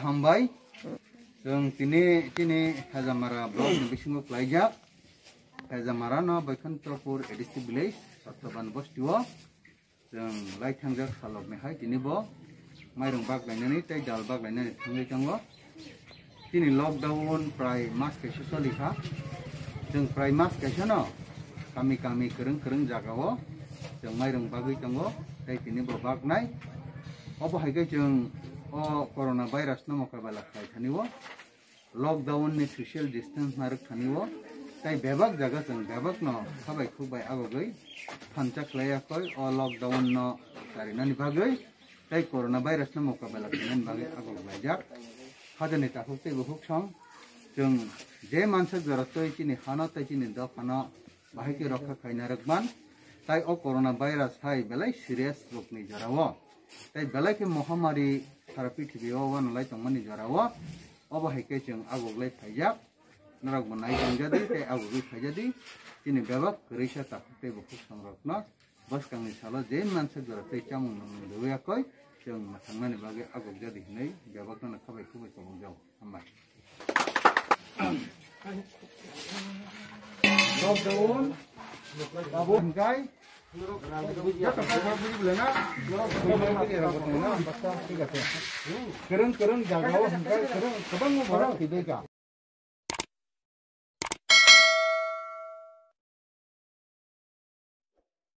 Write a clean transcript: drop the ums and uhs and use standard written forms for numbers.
hambai जों tini Hajamara blog ni bisingo plaijak Hajamara no Baikunthpur ADC village Sattoban Bostio जों lai thangjak salok ni hai tini bo mairung bag lainani tei dal bag lainani thangai tango tini lockdown prai mas kaisa solikha जों prai mas kaisa no kami kereng jagao जों mairung bagui tango tei tini bo bagnai obo haike जों o corona virus no mokabala khai thaniwo lockdown ni social distance maruk thaniwo tai bebak jaga जों bebak no khabai khubai agogoi phanchak layakoi o lockdown no sarinani bagoi tai corona virus no mokabala khainani bagai agoglajak hadani tahukte buhuk song जों je mansa jaratoi chini khana tai chini do khana bahiki rakha khaina rakban tai o corona virus hai belai serious rokni jarawo tai belai ke mohamari sara pithibio wan lai tongmani jarawo obo haike जों agoglai phaijak narak bonai jangjadi tai agoglai phaijadi chini bebak reisa tahukte buhuk songrokno baskangni salo je mansa jaratoi chamung duyakoi जों थांनानै बागै आगोग hinai bebakno khabai khubai tongjaw hambai lockdown babu hingkai kereng jagao hingkai kereng kabang mo barang tidai ka